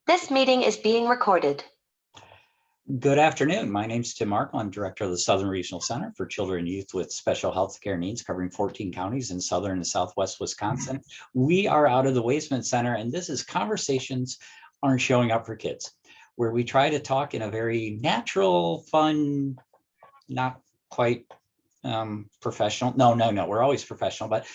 This meeting is being recorded. Good afternoon. My name is Tim Markle. I'm director of the Southern Regional Center for Children and Youth with Special Health Care Needs, covering 14 counties in southern and southwest Wisconsin. We are out of the Waisman Center, and this is Conversations Aren't Showing Up for Kids, where we try to talk in a very natural, fun, not quite professional. No, we're always professional, but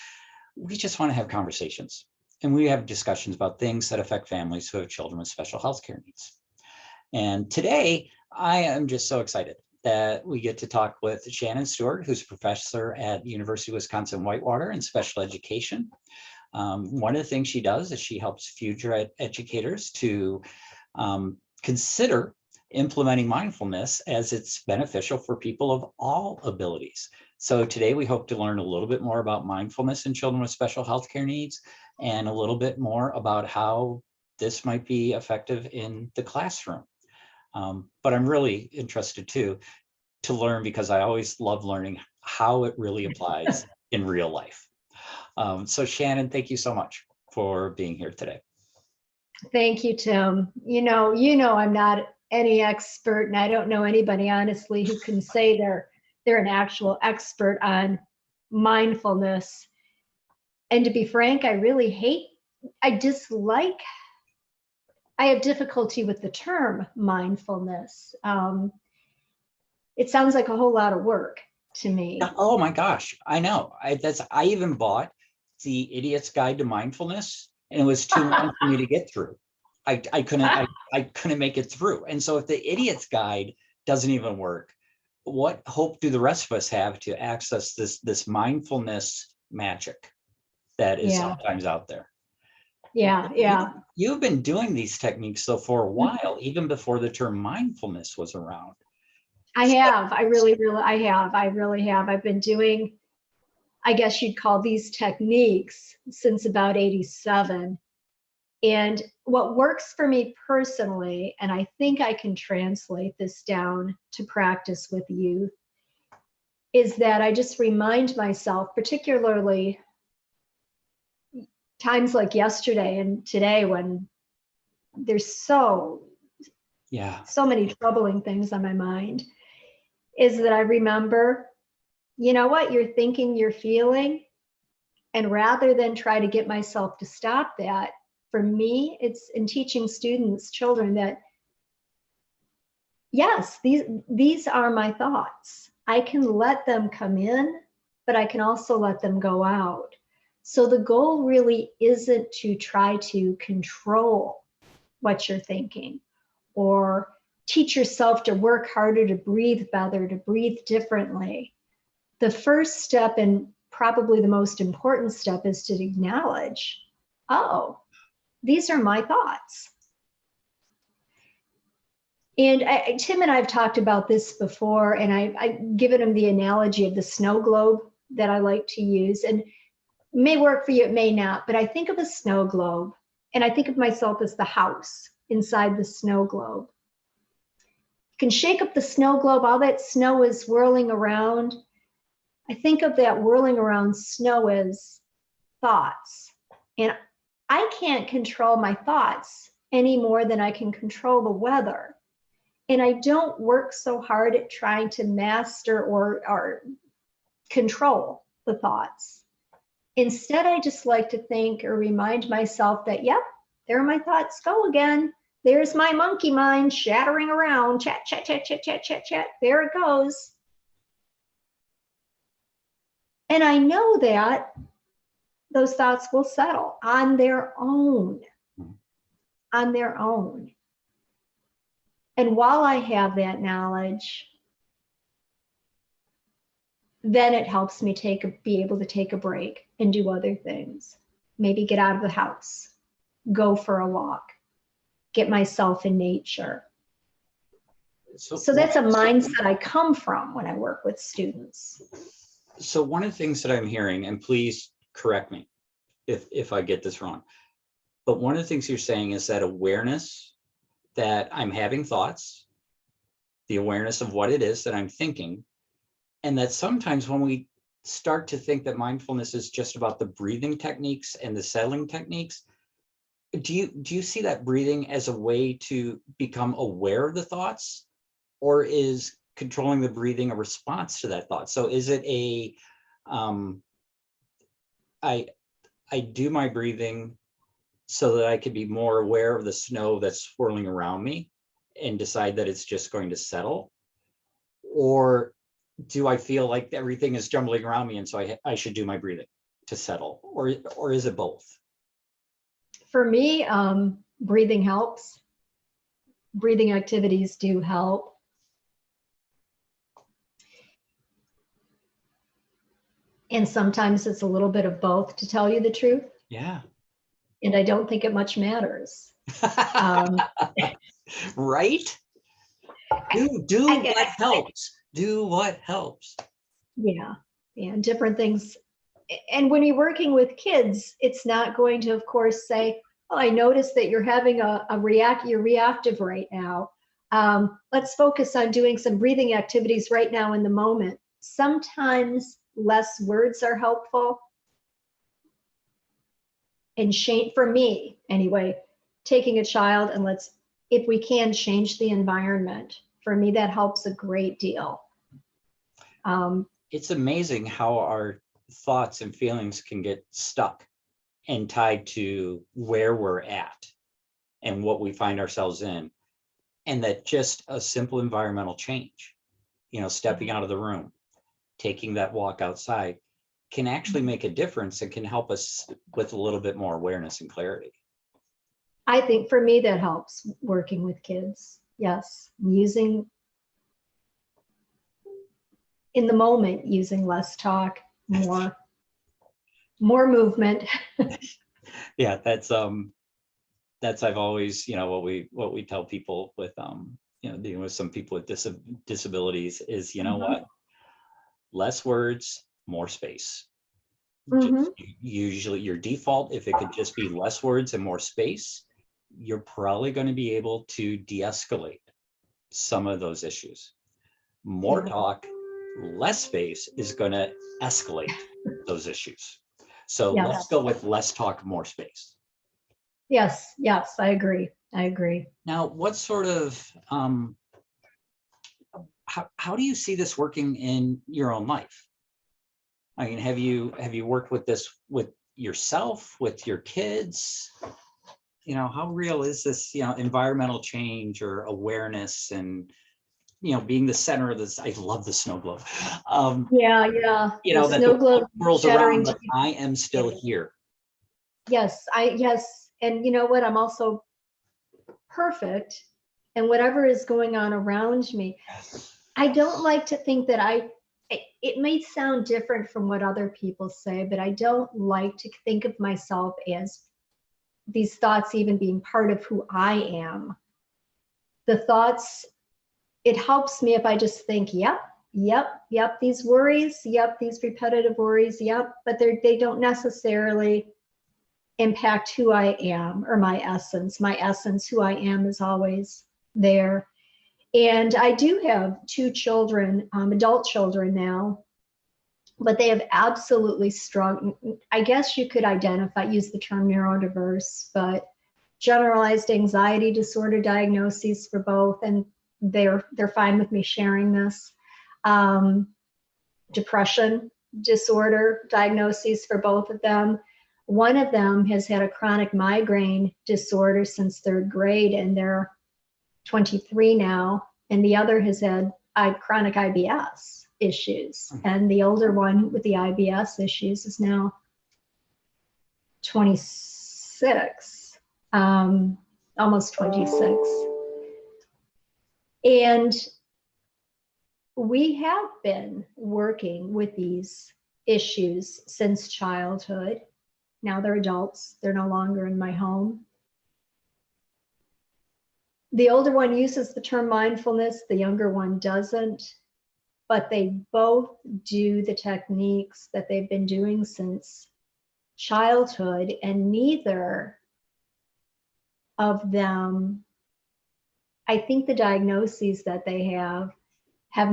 we just want to have conversations. And we have discussions about things that affect families who have children with special health care needs. And today, I am just so excited that we get to talk with Shannon Stuart, who's a professor at University of Wisconsin-Whitewater in special education. One of the things she does is she helps future educators to consider implementing mindfulness as it's beneficial for people of all abilities. So today we hope to learn a little bit more about mindfulness in children with special health care needs and a little bit more about how this might be effective in the classroom. But I'm really interested too to learn, because I always love learning how it really applies in real life. So Shannon, thank you so much for being here today. Thank you, Tim. You know, I'm not any expert, and I don't know anybody honestly who can say they're an actual expert on mindfulness. And to be frank, I have difficulty with the term mindfulness. It sounds like a whole lot of work to me. Oh my gosh, I know. I even bought the Idiot's Guide to Mindfulness, and it was too long for me to get through. I couldn't make it through. And so if the Idiot's Guide doesn't even work, what hope do the rest of us have to access this mindfulness magic that is sometimes out there? Yeah. You've been doing these techniques though for a while, even before the term mindfulness was around. I have. I really have. I've been doing, I guess you'd call these techniques, since about '87. And what works for me personally, and I think I can translate this down to practice with youth, is that I just remind myself, particularly times like yesterday and today, when there's so many troubling things on my mind, is that I remember, you know what, you're thinking, you're feeling, and rather than try to get myself to stop that, for me, it's in teaching children, that yes, these are my thoughts. I can let them come in, but I can also let them go out. So the goal really isn't to try to control what you're thinking or teach yourself to work harder, to breathe better, to breathe differently. The first step, and probably the most important step, is to acknowledge, oh, these are my thoughts. And Tim and I have talked about this before, and I've given him the analogy of the snow globe that I like to use. And it may work for you, it may not, but I think of a snow globe, and I think of myself as the house inside the snow globe. You can shake up the snow globe, all that snow is whirling around. I think of that whirling around snow as thoughts. And I can't control my thoughts any more than I can control the weather. And I don't work so hard at trying to master or control the thoughts. Instead, I just like to think or remind myself that, yep, there my thoughts go again. There's my monkey mind shattering around, chat. There it goes. And I know that those thoughts will settle on their own. And while I have that knowledge, then it helps me be able to take a break and do other things. Maybe get out of the house, go for a walk, get myself in nature. So that's a mindset I come from when I work with students. So one of the things that I'm hearing, and please correct me if I get this wrong, but one of the things you're saying is that awareness that I'm having thoughts, the awareness of what it is that I'm thinking, and that sometimes when we start to think that mindfulness is just about the breathing techniques and the settling techniques, do you see that breathing as a way to become aware of the thoughts, or is controlling the breathing a response to that thought? So is it a I do my breathing so that I could be more aware of the snow that's swirling around me and decide that it's just going to settle? Or do I feel like everything is jumbling around me and so I should do my breathing to settle? Or is it both? For me, breathing helps. Breathing activities do help. And sometimes it's a little bit of both, to tell you the truth. Yeah. And I don't think it much matters. Right? Do what helps. Do what helps. Yeah, different things. And when you're working with kids, it's not going to, of course, say, oh, I noticed that you're having you're reactive right now. Let's focus on doing some breathing activities right now in the moment. Sometimes less words are helpful. And for me, anyway, taking a child and if we can, change the environment. For me, that helps a great deal. It's amazing how our thoughts and feelings can get stuck and tied to where we're at and what we find ourselves in. And that just a simple environmental change, stepping out of the room, taking that walk outside, can actually make a difference and can help us with a little bit more awareness and clarity. I think for me, that helps working with kids. Yes, using in the moment, using less talk, more movement. Yeah, that's I've always, what we tell people with dealing with some people with disabilities is, what, less words, more space. Just usually your default, if it could just be less words and more space, you're probably going to be able to de-escalate some of those issues. More talk, less space is going to escalate those issues. So let's go with less talk, more space. Yes, I agree. Now, what sort of, how do you see this working in your own life? I mean, have you worked with this with yourself, with your kids? How real is this, environmental change or awareness and, being the center of this? I love the snow globe. Yeah. The snow globe whirls around, but I am still here. Yes. And you know what? I'm also perfect. And whatever is going on around me, I don't like to think that it may sound different from what other people say, but I don't like to think of myself as these thoughts even being part of who I am. The thoughts, it helps me if I just think, yep, these worries, these repetitive worries, but they don't necessarily impact who I am or my essence. My essence, who I am, is always there. And I do have 2 children, adult children now, but they have absolutely struggled. I guess you could use the term neurodiverse, but generalized anxiety disorder diagnoses for both, and they're fine with me sharing this. Depression disorder diagnoses for both of them. One of them has had a chronic migraine disorder since 3rd grade, and they're 23 now, and the other has had chronic IBS issues. And the older one with the IBS issues is now 26, almost 26. And we have been working with these issues since childhood. Now they're adults, they're no longer in my home. The older one uses the term mindfulness, the younger one doesn't, but they both do the techniques that they've been doing since childhood, and neither of them, I think the diagnoses that they have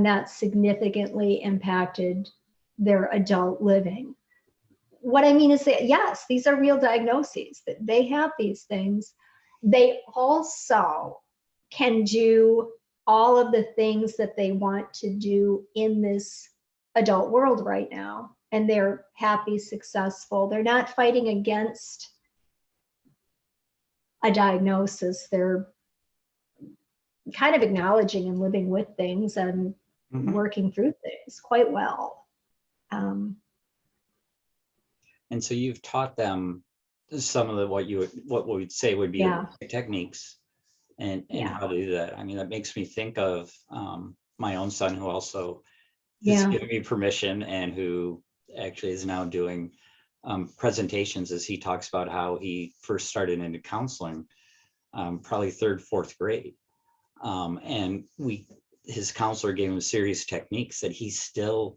not significantly impacted their adult living. what I mean is that, yes, these are real diagnoses, that they have these things. They also can do all of the things that they want to do in this adult world right now. And they're happy, successful. They're not fighting against a diagnosis. They're kind of acknowledging and living with things and working through things quite well. And so you've taught them some of the what we'd say would be techniques and how to do that. I mean, that makes me think of my own son, who also has given me permission and who actually is now doing presentations as he talks about how he first started into counseling, probably 3rd, 4th grade. And his counselor gave him serious techniques that he still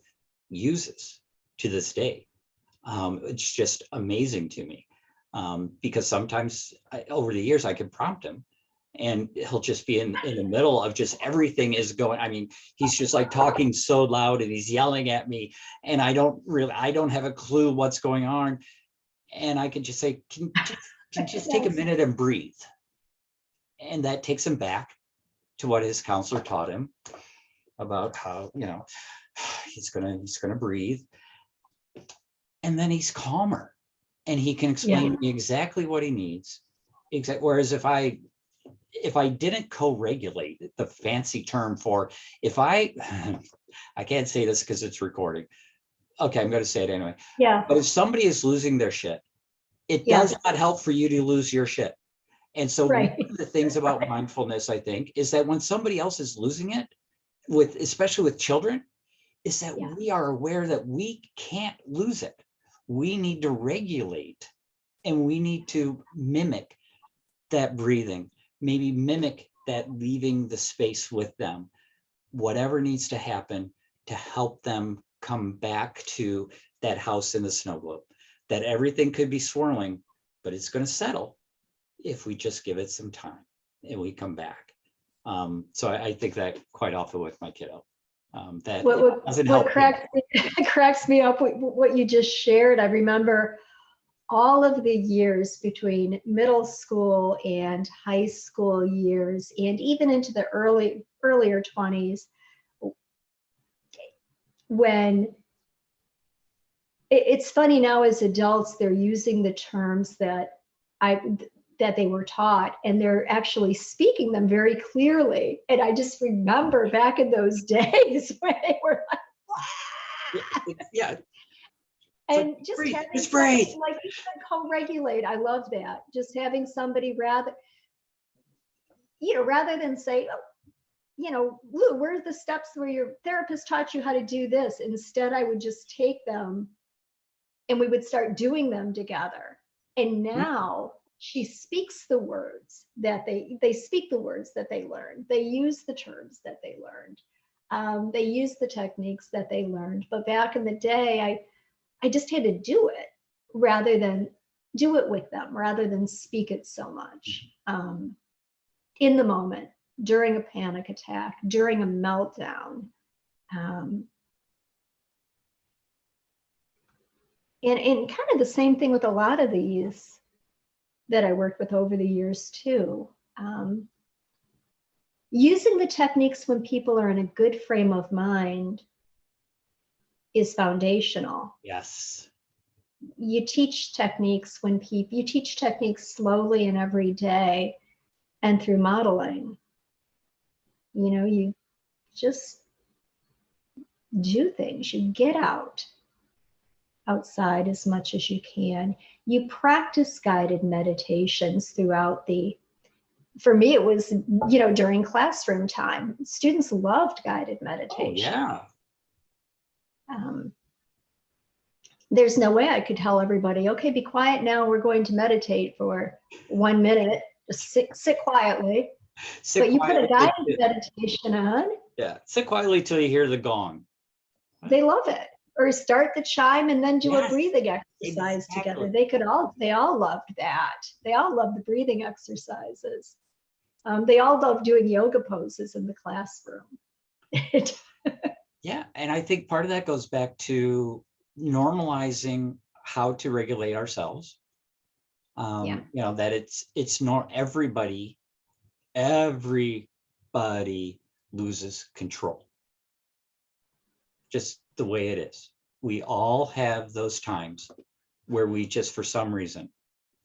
uses to this day. It's just amazing to me, because sometimes over the years I can prompt him and he'll just be in the middle of just everything is going. I mean, he's just like talking so loud and he's yelling at me and I don't have a clue what's going on. And I can just say, can you just take a minute and breathe? And that takes him back to what his counselor taught him about how, he's gonna breathe. And then he's calmer and he can explain to me exactly what he needs. Whereas if I didn't co-regulate, the fancy term for, I can't say this because it's recording. Okay, I'm going to say it anyway. Yeah. But if somebody is losing their shit, it does not help for you to lose your shit. And so one of the things about mindfulness, I think, is that when somebody else is losing it, especially with children, is that we are aware that we can't lose it. We need to regulate and we need to mimic that breathing, maybe mimic that leaving the space with them, whatever needs to happen to help them come back to that house in the snow globe, that everything could be swirling, but it's going to settle if we just give it some time and we come back. So I think that quite often with my kiddo. That doesn't help. Cracks me up what you just shared. I remember all of the years between middle school and high school years, and even into the earlier 20s, when it's funny now as adults, they're using the terms that they were taught, and they're actually speaking them very clearly. And I just remember back in those days when they were like, and just having somebody, like you said, co-regulate. I love that. Just having somebody rather than say, Lou, where are the steps where your therapist taught you how to do this? Instead, I would just take them and we would start doing them together. And now she speaks the words that they speak the words that they learned. They use the terms that they learned. They use the techniques that they learned. But back in the day, I just had to do it rather than do it with them, rather than speak it so much in the moment, during a panic attack, during a meltdown. And kind of the same thing with a lot of these that I worked with over the years too. Using the techniques when people are in a good frame of mind is foundational. Yes. You teach techniques you teach techniques slowly and every day and through modeling. You just do things. You get outside as much as you can. You practice guided meditations throughout for me, it was, during classroom time. Students loved guided meditation. Oh, yeah. There's no way I could tell everybody, okay, be quiet now. We're going to meditate for 1 minute. Just sit quietly. But you put a guided meditation on. Yeah, sit quietly till you hear the gong. They love it. Or start the chime and then do a breathing exercise together. They all loved that. They all loved the breathing exercises. They all loved doing yoga poses in the classroom. Yeah, and I think part of that goes back to normalizing how to regulate ourselves. You know, that it's not everybody loses control. Just the way it is. We all have those times where we just, for some reason,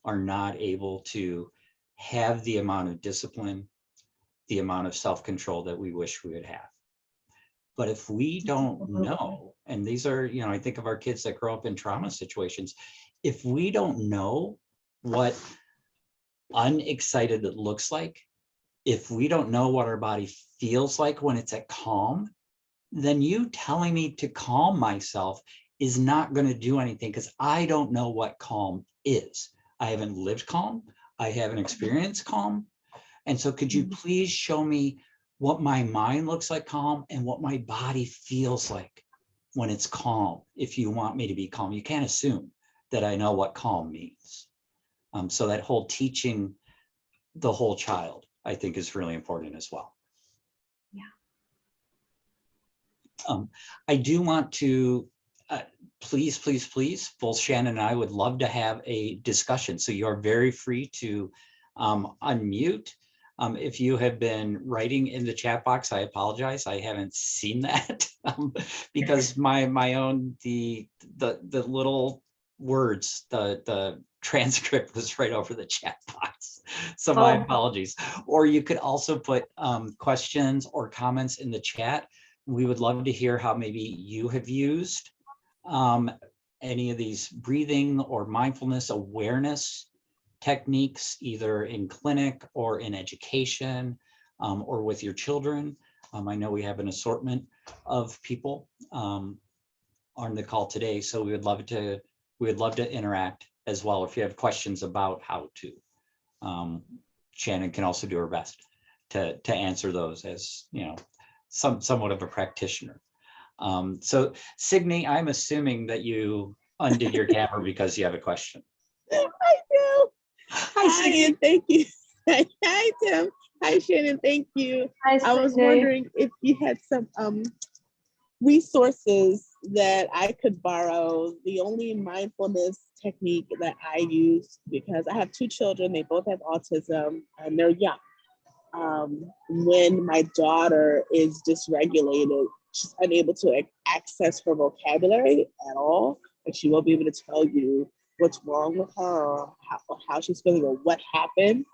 are not able to have the amount of discipline, the amount of self-control that we wish we would have. But if we don't know, and these are, you know, I think of our kids that grow up in trauma situations, if we don't know what unexcited looks like, if we don't know what our body feels like when it's at calm, then you telling me to calm myself is not going to do anything, because I don't know what calm is. I haven't lived calm. I haven't experienced calm. And so could you please show me what my mind looks like calm and what my body feels like when it's calm? If you want me to be calm, you can't assume that I know what calm means. So that whole teaching the whole child, I think, is really important as well. Yeah. I do want to, please, both Shannon and I would love to have a discussion. So you're very free to unmute. If you have been writing in the chat box, I apologize. I haven't seen that because my own, the little words, the transcript was right over the chat box. So my apologies. Or you could also put questions or comments in the chat. We would love to hear how maybe you have used any of these breathing or mindfulness awareness techniques, either in clinic or in education or with your children. I know we have an assortment of people on the call today, so we would love to interact as well. If you have questions about how to, Shannon can also do her best to answer those, as you know, somewhat of a practitioner. So Signe, I'm assuming that you undid your camera because you have a question. I do. Hi, and thank you. Hi, Tim. Hi, Shannon. Thank you. Hi, I was Signe. wondering if you had some resources that I could borrow. The only mindfulness technique that I use, because I have two children, they both have autism and they're young. When my daughter is dysregulated, she's unable to access her vocabulary at all, and she won't be able to tell you what's wrong with her or how she's feeling or what happened.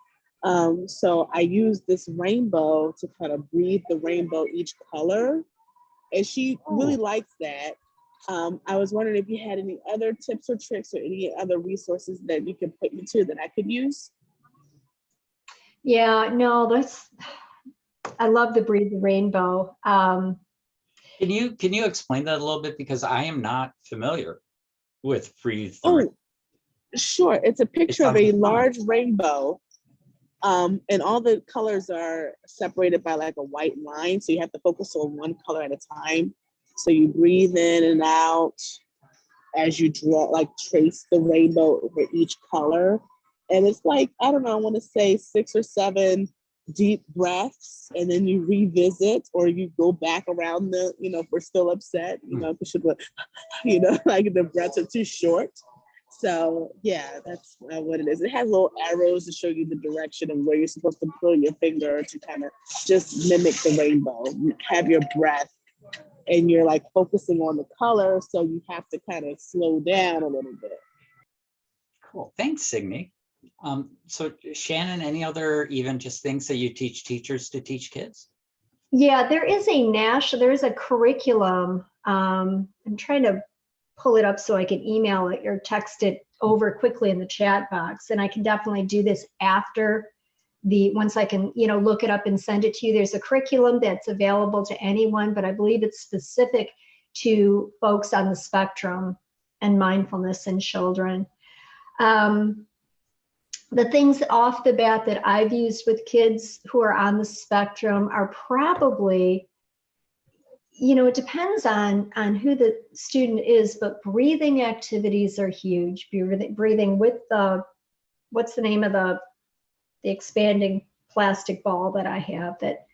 So I use this rainbow to kind of breathe the rainbow each color, and she really likes that. I was wondering if you had any other tips or tricks or any other resources that you could put me to that I could use. Yeah, no, I love the Breathe the Rainbow. Can you explain that a little bit, because I am not familiar with Breathe the Rainbow. Sure. It's a picture of a large rainbow, and all the colors are separated by like a white line, so you have to focus on one color at a time. So you breathe in and out as you draw, like trace the rainbow over each color. And it's like, I don't know, I want to say 6 or 7 deep breaths, and then you revisit, or you go back around the, you know, if we're still upset, you know, you know, like the breaths are too short. So yeah, that's what it is. It has little arrows to show you the direction and where you're supposed to pull your finger to kind of just mimic the rainbow. You have your breath and you're like focusing on the color, so you have to kind of slow down a little bit. Cool, thanks, Signe. So Shannon, any other even just things that you teach teachers to teach kids? Yeah, there is a curriculum. I'm trying to pull it up so I can email it or text it over quickly in the chat box. And I can definitely do this after once I can, you know, look it up and send it to you. There's a curriculum that's available to anyone, but I believe it's specific to folks on the spectrum and mindfulness in children. The things off the bat that I've used with kids who are on the spectrum are probably, you know, it depends on who the student is, but breathing activities are huge. Breathing with what's the name of the expanding plastic ball that I have that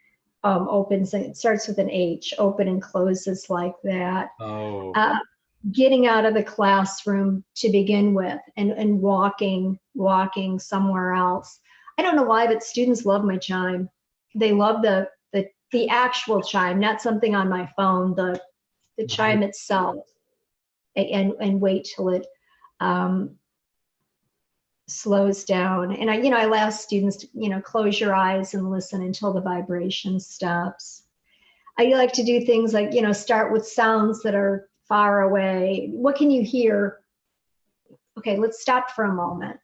opens, and it starts with an H, open and closes like that. getting out of the classroom to begin with and walking somewhere else. I don't know why, but students love my chime. They love the actual chime, not something on my phone, the chime itself, and wait till it slows down. And I allow students to, close your eyes and listen until the vibration stops. I like to do things like, start with sounds that are far away. What can you hear? Okay, let's stop for a moment.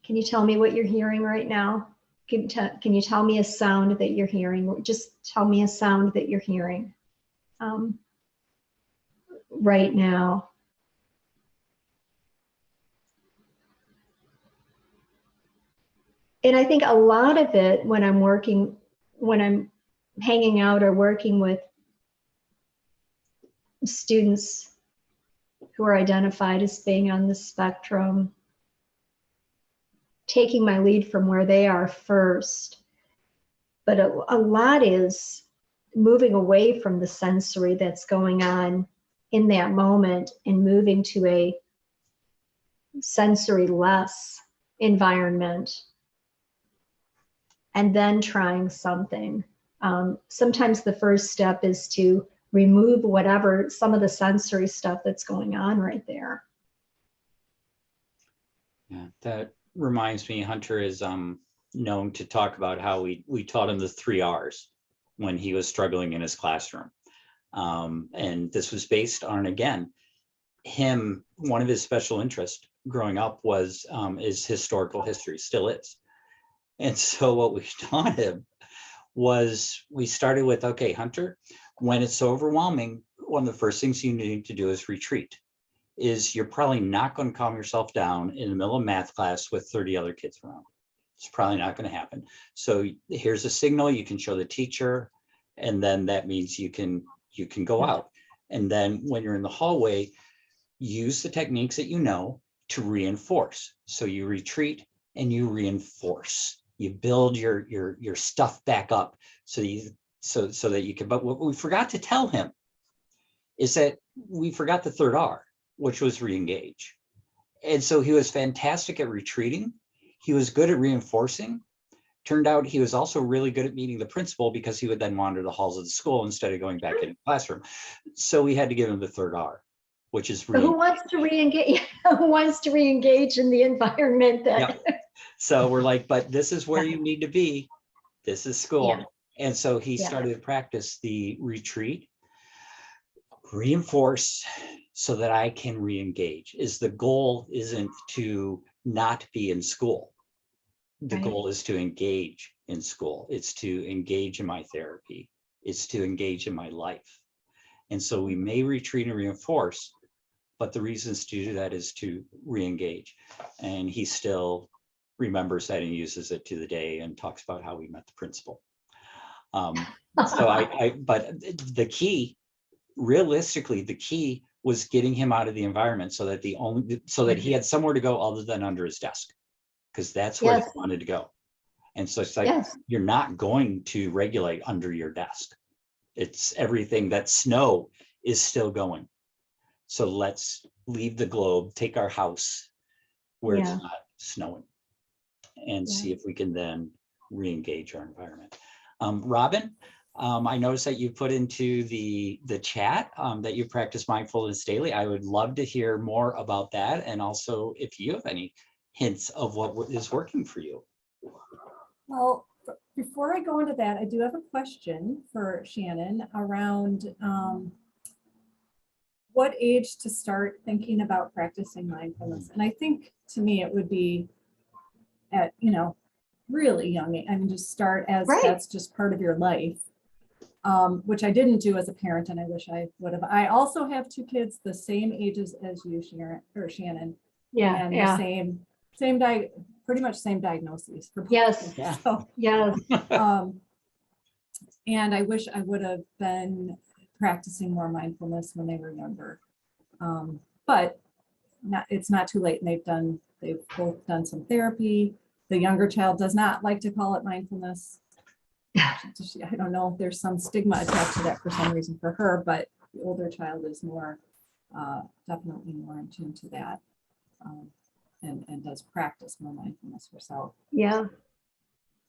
Can you tell me what you're hearing right now? Can you tell me a sound that you're hearing? Just tell me a sound that you're hearing right now. And I think a lot of it when I'm hanging out or working with students who are identified as being on the spectrum, taking my lead from where they are first. But a lot is moving away from the sensory that's going on in that moment and moving to a sensory less environment, and then trying something. Sometimes the first step is to remove some of the sensory stuff that's going on right there. Yeah, that reminds me, Hunter is known to talk about how we taught him the 3 R's when he was struggling in his classroom. And this was based on, again, one of his special interests growing up is historical history, still is. And so what we taught him was, we started with, okay, Hunter, when it's so overwhelming, one of the first things you need to do is retreat. You're probably not going to calm yourself down in the middle of math class with 30 other kids around. It's probably not going to happen. So here's a signal you can show the teacher, and then that means you can go out. And then when you're in the hallway, use the techniques that you know to reinforce. So you retreat and you reinforce. You build your stuff back up so that you can. But what we forgot to tell him is that we forgot the 3rd R, which was re-engage. And so he was fantastic at retreating. He was good at reinforcing. Turned out he was also really good at meeting the principal, because he would then wander the halls of the school instead of going back in the classroom. So we had to give him the 3rd R, which is who wants to re-engage? Who wants to re-engage in the environment that? Yep. So we're like, but this is where you need to be. This is school. Yeah. And so he started to practice the retreat, reinforce, so that I can re-engage. The goal isn't to not be in school. The goal is to engage in school. It's to engage in my therapy. It's to engage in my life. And so we may retreat and reinforce, but the reasons to do that is to re-engage. And he still remembers that and uses it to the day and talks about how we met the principal. But the key, realistically, the key was getting him out of the environment so that he had somewhere to go other than under his desk, because that's where he wanted to go. And so it's like, you're not going to regulate under your desk. It's everything. That snow is still going. So let's leave the globe, take our house where it's not snowing, and see if we can then re-engage our environment. Robin, I noticed that you put into the chat that you practice mindfulness daily. I would love to hear more about that. And also if you have any hints of what is working for you. Well, before I go into that, I do have a question for Shannon around what age to start thinking about practicing mindfulness. And I think to me, it would be at, really young age. I mean, just start as that's just part of your life, which I didn't do as a parent, and I wish I would have. I also have 2 kids the same ages as you, Shannon. Yeah. And the pretty much same diagnoses for both. Yes. So, Yes. and I wish I would have been practicing more mindfulness when they were younger. But it's not too late, and they've both done some therapy. The younger child does not like to call it mindfulness. I don't know if there's some stigma attached to that for some reason for her, but the older child is more, definitely more in tune to that, and does practice more mindfulness herself. Yeah.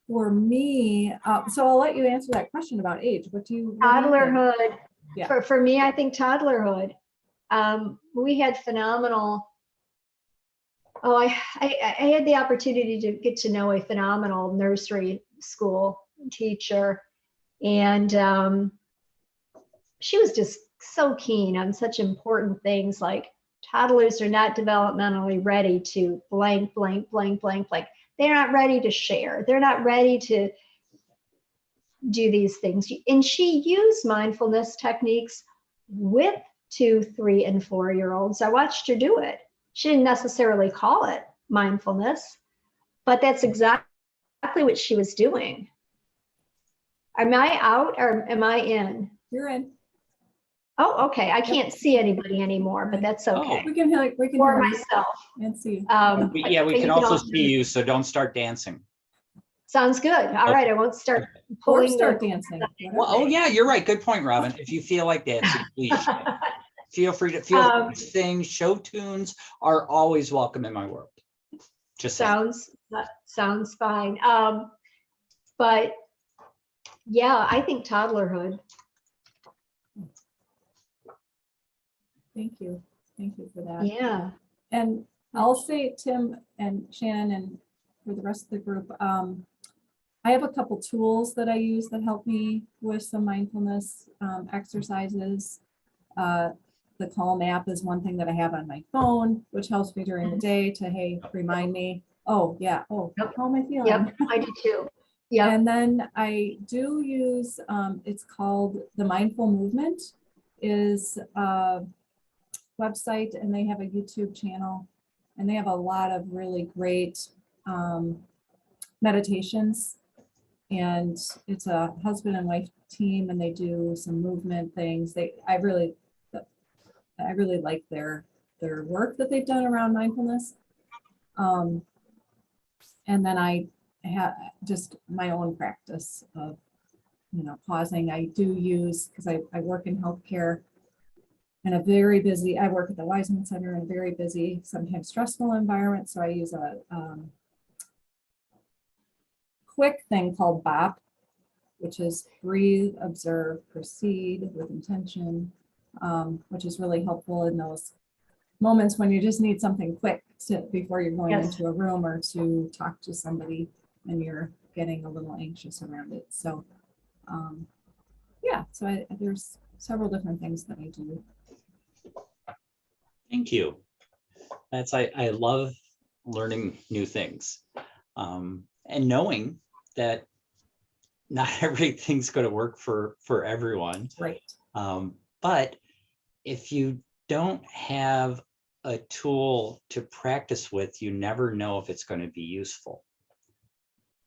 For me, so I'll let you answer that question about age. What do you think? Toddlerhood. Yeah. For me, I think toddlerhood. We had phenomenal. Oh, I had the opportunity to get to know a phenomenal nursery school teacher, and she was just so keen on such important things like toddlers are not developmentally ready to blank, blank, blank, blank, blank. They're not ready to share. They're not ready to do these things. And she used mindfulness techniques with 2, 3, and 4-year-olds. I watched her do it. She didn't necessarily call it mindfulness, but that's exactly what she was doing. Am I out or am I in? You're in. Oh, okay. I can't see anybody anymore, but that's okay. We can For hear you myself. and see. Yeah, we but can you also see you, so don't start dancing. Sounds good. All right. I won't start Or pulling start the. dancing. Well, oh yeah, you're right. Good point, Robin. If you feel like dancing, please feel free to sing. Show tunes are always welcome in my world. Just saying. Sounds fine. But yeah, I think toddlerhood. Thank you for that. Yeah. And I'll say, Tim and Shannon, and for the rest of the group, I have a couple tools that I use that help me with some mindfulness exercises. The Calm app is one thing that I have on my phone, which helps me during the day to, hey, remind me, oh yeah, oh, how am I feeling? Yep, I do too. Yeah. And then I do use, it's called The Mindful Movement, is a website, and they have a YouTube channel, and they have a lot of really great meditations. And it's a husband and wife team, and they do some movement things. I really like their work that they've done around mindfulness. And then I have just my own practice of, pausing. I do use, because I work in healthcare in a very busy, I work at the Wiseman Center in a very busy, sometimes stressful environment. So I use a quick thing called BOP, which is breathe, observe, proceed with intention, which is really helpful in those moments when you just need something quick before you're going into a room or to talk to somebody and you're getting a little anxious around it. So yeah, so there's several different things that I do. Thank you. I love learning new things, and knowing that not everything's going to work for everyone. Right. But if you don't have a tool to practice with, you never know if it's going to be useful.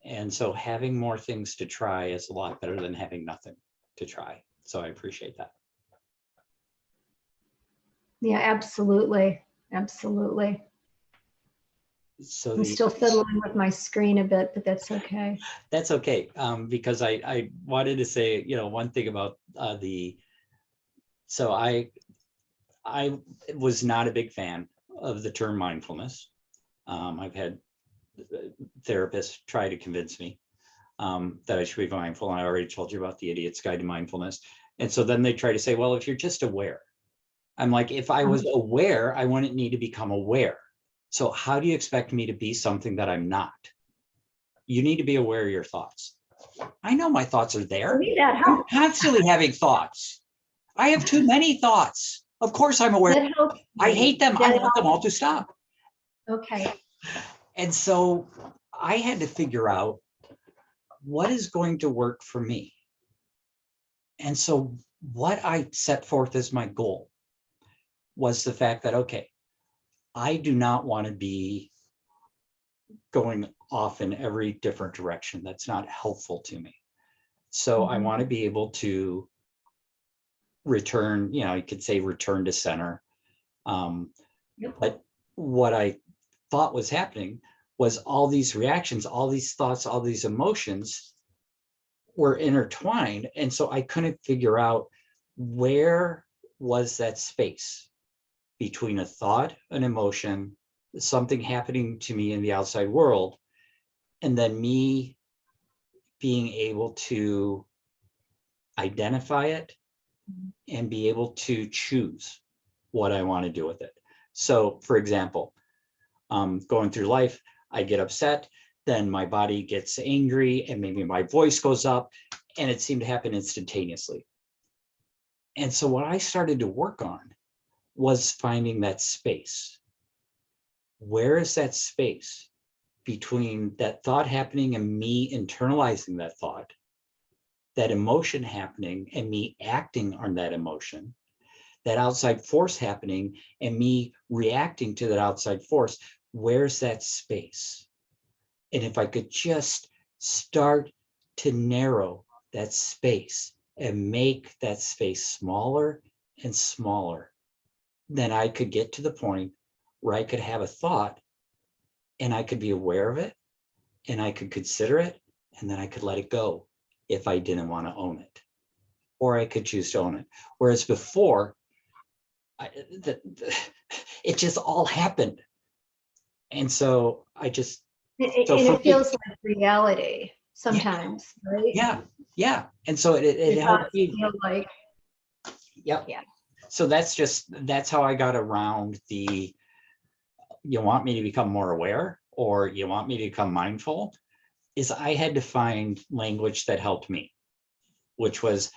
And so having more things to try is a lot better than having nothing to try. So I appreciate that. Yeah, absolutely. Absolutely. So I'm still fiddling with my screen a bit, but that's okay. That's okay, because I wanted to say, one thing about so I was not a big fan of the term mindfulness. I've had therapists try to convince me that I should be mindful. And I already told you about the Idiot's Guide to Mindfulness. And so then they try to say, well, if you're just aware. I'm like, if I was aware, I wouldn't need to become aware. So how do you expect me to be something that I'm not? You need to be aware of your thoughts. I know my thoughts are there. I'm constantly having thoughts. I have too many thoughts. Of course I'm aware. I hate them. I want them all to stop. Okay. And so I had to figure out what is going to work for me. And so what I set forth as my goal was the fact that, okay, I do not want to be going off in every different direction. That's not helpful to me. So I want to be able to return, you could say return to center. But what I thought was happening was all these reactions, all these thoughts, all these emotions were intertwined. And so I couldn't figure out where was that space between a thought, an emotion, something happening to me in the outside world, and then me being able to identify it and be able to choose what I want to do with it. So for example, going through life, I get upset, then my body gets angry and maybe my voice goes up, and it seemed to happen instantaneously. And so what I started to work on was finding that space. Where is that space between that thought happening and me internalizing that thought, that emotion happening and me acting on that emotion, that outside force happening and me reacting to that outside force? Where's that space? And if I could just start to narrow that space and make that space smaller and smaller, then I could get to the point where I could have a thought and I could be aware of it and I could consider it, and then I could let it go if I didn't want to own it, or I could choose to own it. Whereas before, it just all happened. And so I just, And it feels like reality sometimes, right? Yeah. And so it helped me. Feel like, Yep. Yeah. So that's how I got around the, you want me to become more aware or you want me to become mindful, is I had to find language that helped me, which was,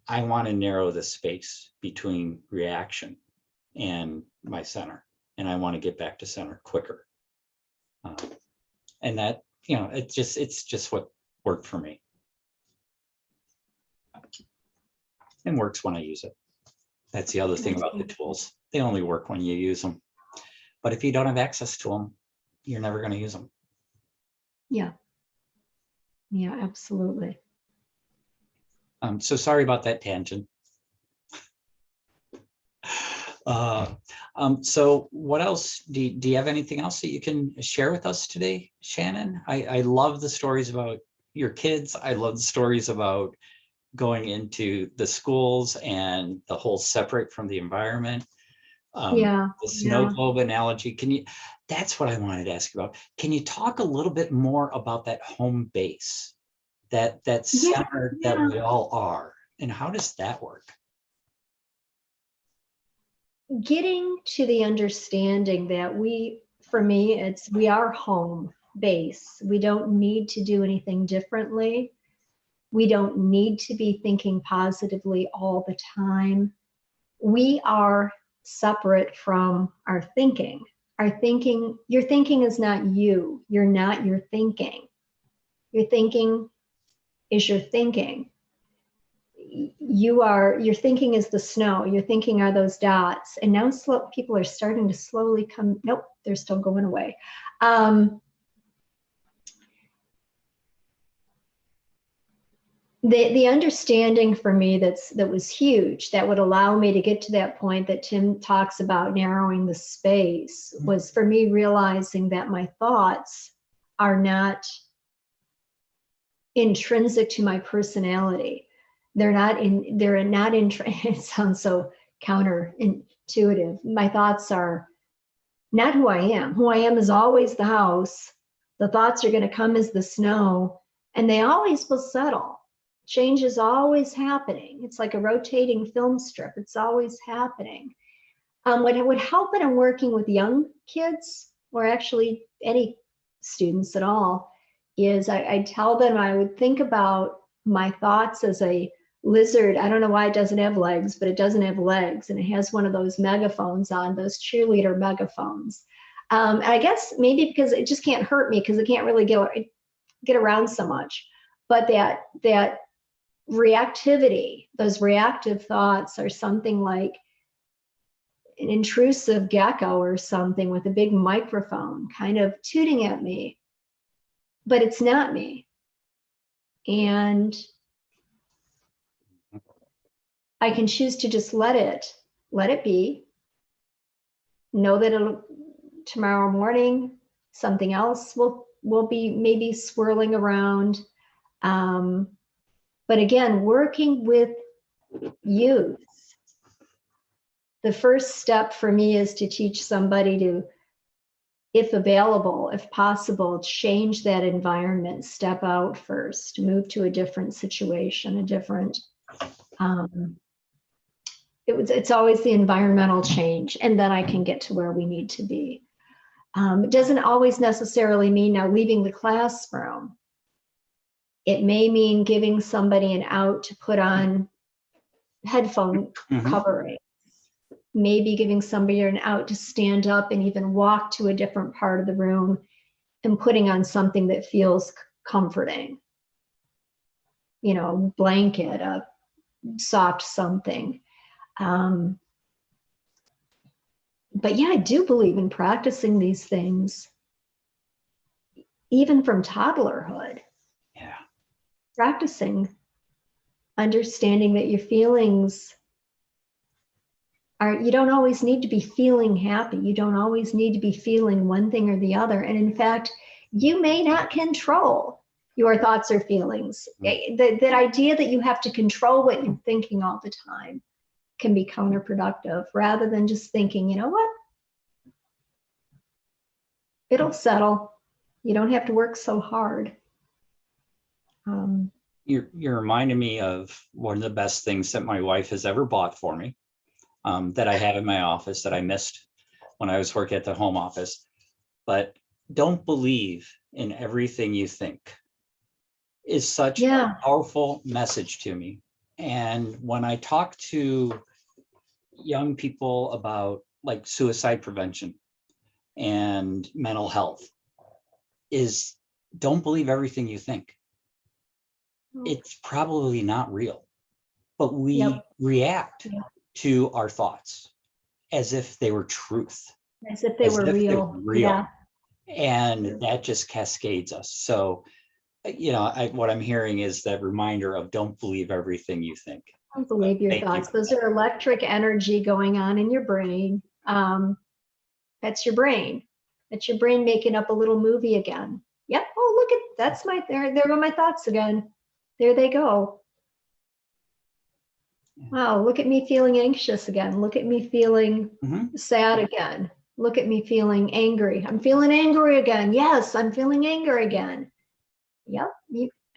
I want to narrow the space between reaction and my center, and I want to get back to center quicker. And that, it's just what worked for me. And works when I use it. That's the other thing about the tools. They only work when you use them. But if you don't have access to them, you're never going to use them. Yeah. Yeah, absolutely. So sorry about that tangent. So what else, do you have anything else that you can share with us today, Shannon? I love the stories about your kids. I love the stories about going into the schools and the whole separate from the environment. The snow globe analogy. That's what I wanted to ask you about. Can you talk a little bit more about that home base, that center that we all are, and how does that work? Getting to the understanding that for me, we are home base. We don't need to do anything differently. We don't need to be thinking positively all the time. We are separate from our thinking. Your thinking is not you. You're not your thinking. Your thinking is your thinking. Your thinking is the snow. Your thinking are those dots. And now people are starting to slowly come. Nope, they're still going away. The understanding for me that was huge, that would allow me to get to that point that Tim talks about, narrowing the space, was for me realizing that my thoughts are not intrinsic to my personality. It sounds so counterintuitive. My thoughts are not who I am. Who I am is always the house. The thoughts are going to come as the snow, and they always will settle. Change is always happening. It's like a rotating film strip. It's always happening. What would help when I'm working with young kids, or actually any students at all, is I tell them I would think about my thoughts as a lizard. I don't know why it doesn't have legs, but it doesn't have legs, and it has one of those megaphones on, those cheerleader megaphones. I guess maybe because it just can't hurt me because it can't really get around so much. But that reactivity, those reactive thoughts are something like an intrusive gecko or something with a big microphone kind of tooting at me, but it's not me. And I can choose to just let it be, know that tomorrow morning something else will be maybe swirling around. But again, working with youth, the first step for me is to teach somebody to, if available, if possible, change that environment, step out first, move to a different situation, a different, it's always the environmental change, and then I can get to where we need to be. It doesn't always necessarily mean now leaving the classroom. It may mean giving somebody an out to put on headphone covering. Maybe giving somebody an out to stand up and even walk to a different part of the room and putting on something that feels comforting. You know, a blanket, a soft something. But yeah, I do believe in practicing these things, even from toddlerhood. Yeah. Practicing, understanding that your feelings you don't always need to be feeling happy. You don't always need to be feeling one thing or the other. And in fact, you may not control your thoughts or feelings. That idea that you have to control what you're thinking all the time can be counterproductive, rather than just thinking, you know what? It'll settle. You don't have to work so hard. You're reminding me of one of the best things that my wife has ever bought for me. That I had in my office that I missed when I was working at the home office. But don't believe in everything you think is such a powerful message to me. And when I talk to young people about like suicide prevention and mental health, is don't believe everything you think. It's probably not real, but we react to our thoughts as if they were truth, as if they were real. Yeah. And that just cascades us. So, you know, what I'm hearing is that reminder of don't believe everything you think. Don't believe your thoughts. Those are electric energy going on in your brain. That's your brain. That's your brain making up a little movie again. Yep. Oh, look at there go my thoughts again. There they go. Wow, look at me feeling anxious again. Look at me feeling sad again. Look at me feeling angry. I'm feeling angry again. Yes, I'm feeling anger again. Yep,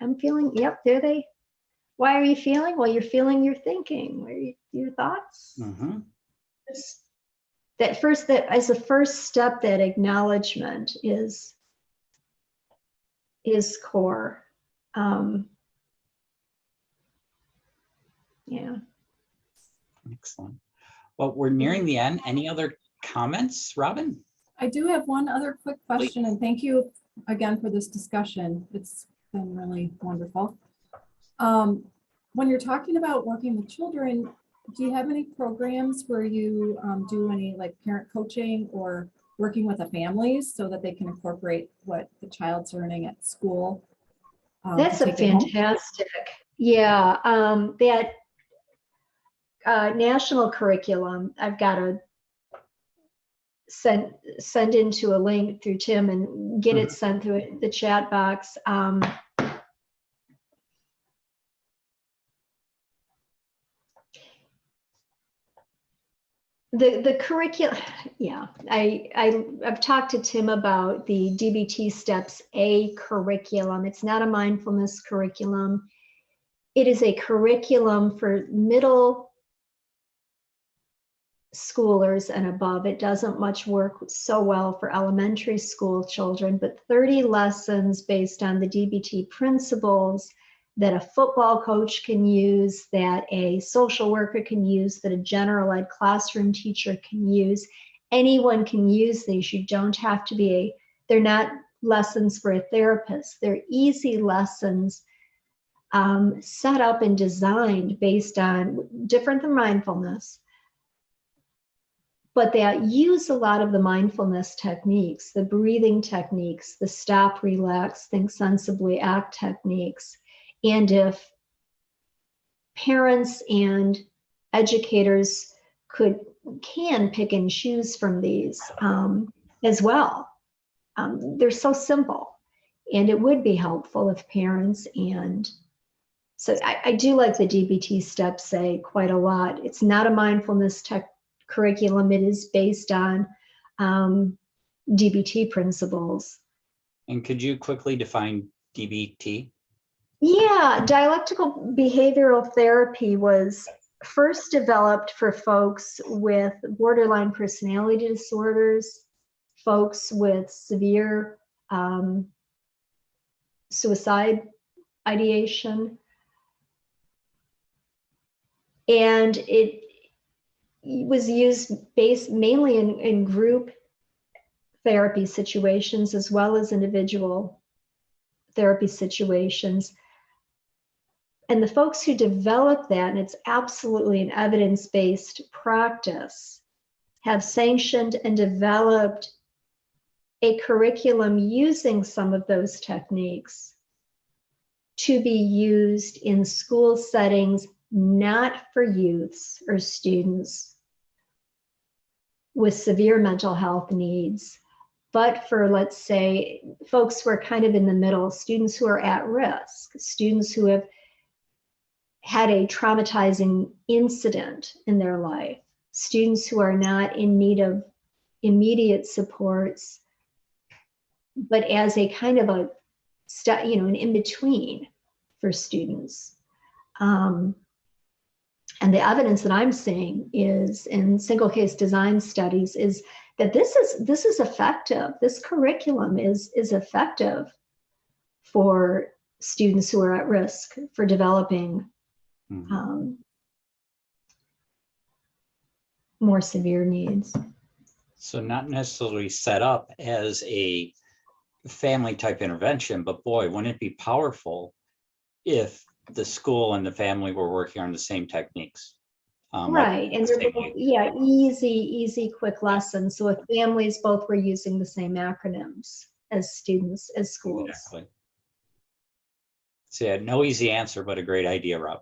I'm feeling, yep, there they. Why are you feeling? Well, you're feeling your thinking. What are your thoughts? That as a first step, that acknowledgement is core. Yeah. Excellent. Well, we're nearing the end. Any other comments, Robin? I do have one other quick question, and thank you again for this discussion. It's been really wonderful. When you're talking about working with children, do you have any programs where you do any like parent coaching or working with the families so that they can incorporate what the child's learning at school? That's a fantastic, that national curriculum, I've got to send into a link through Tim and get it sent through the chat box. The curriculum, I've talked to Tim about the DBT Steps A curriculum. It's not a mindfulness curriculum. It is a curriculum for middle schoolers and above. It doesn't much work so well for elementary school children, but 30 lessons based on the DBT principles that a football coach can use, that a social worker can use, that a general ed classroom teacher can use. Anyone can use these. You don't have to be they're not lessons for a therapist. They're easy lessons set up and designed based on, different than mindfulness, but they use a lot of the mindfulness techniques, the breathing techniques, the stop, relax, think sensibly, act techniques. And if parents and educators can pick and choose from these as well. They're so simple, and it would be helpful if parents and So I do like the DBT steps quite a lot. It's not a mindfulness tech curriculum. It is based on DBT principles. And could you quickly define DBT? Yeah, dialectical behavioral therapy was first developed for folks with borderline personality disorders, folks with severe suicide ideation. And it was used based mainly in group therapy situations as well as individual therapy situations. And the folks who developed that, and it's absolutely an evidence-based practice, have sanctioned and developed a curriculum using some of those techniques to be used in school settings, not for youths or students with severe mental health needs, but for, let's say, folks who are kind of in the middle, students who are at risk, students who have had a traumatizing incident in their life, students who are not in need of immediate supports, but as a kind of a an in-between for students. And the evidence that I'm seeing is in single case design studies is that this is effective. This curriculum is effective for students who are at risk for developing more severe needs. So not necessarily set up as a family type intervention, but boy, wouldn't it be powerful if the school and the family were working on the same techniques. Right, and they're easy, quick lessons. So if families both were using the same acronyms as students, as schools. Exactly. So yeah, no easy answer, but a great idea, Rob.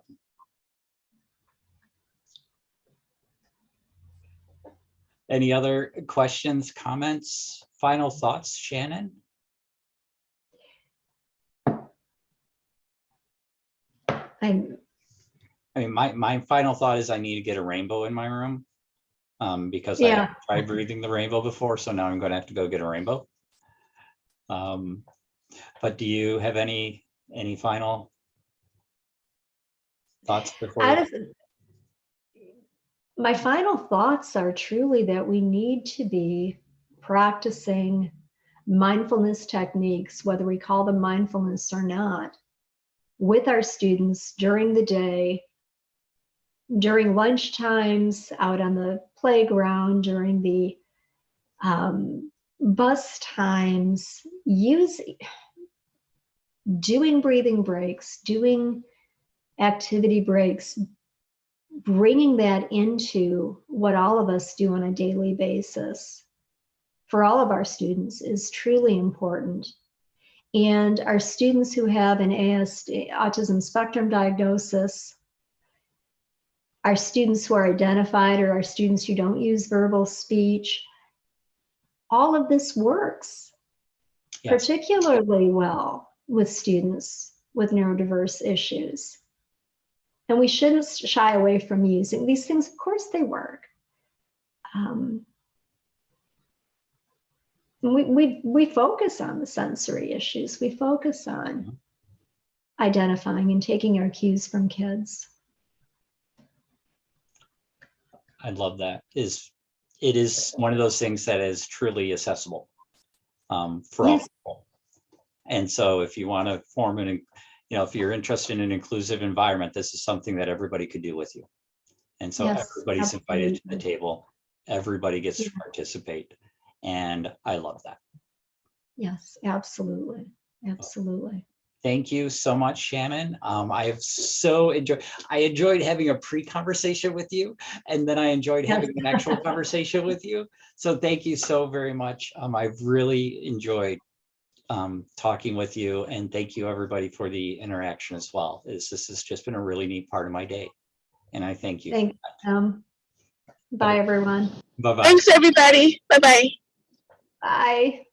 Any other questions, comments, final thoughts, Shannon? I mean, my final thought is I need to get a rainbow in my room because I Yeah. haven't tried breathing the rainbow before. So now I'm going to have to go get a rainbow. But do you have any final thoughts before? My final thoughts are truly that we need to be practicing mindfulness techniques, whether we call them mindfulness or not, with our students during the day, during lunch times, out on the playground, during the bus times, doing breathing breaks, doing activity breaks, bringing that into what all of us do on a daily basis for all of our students is truly important. And our students who have an ASD, autism spectrum diagnosis, our students who are identified, or our students who don't use verbal speech, all of this works particularly well with students with neurodiverse issues. And we shouldn't shy away from using these things. Of course they work. We focus on the sensory issues. We focus on identifying and taking our cues from kids. I love that. It is one of those things that is truly accessible for all people. And so if you want to form if you're interested in an inclusive environment, this is something that everybody could do with you. And so everybody's invited to the table. Everybody gets to participate. And I love that. Yes, absolutely. Absolutely. Thank you so much, Shannon. I have so enjoyed having a pre-conversation with you, and then I enjoyed having an actual conversation with you. So thank you so very much. I've really enjoyed talking with you, and thank you everybody for the interaction as well. This has just been a really neat part of my day, and I thank you. Thanks. Bye, everyone. Bye-bye. Thanks, everybody. Bye-bye. Bye.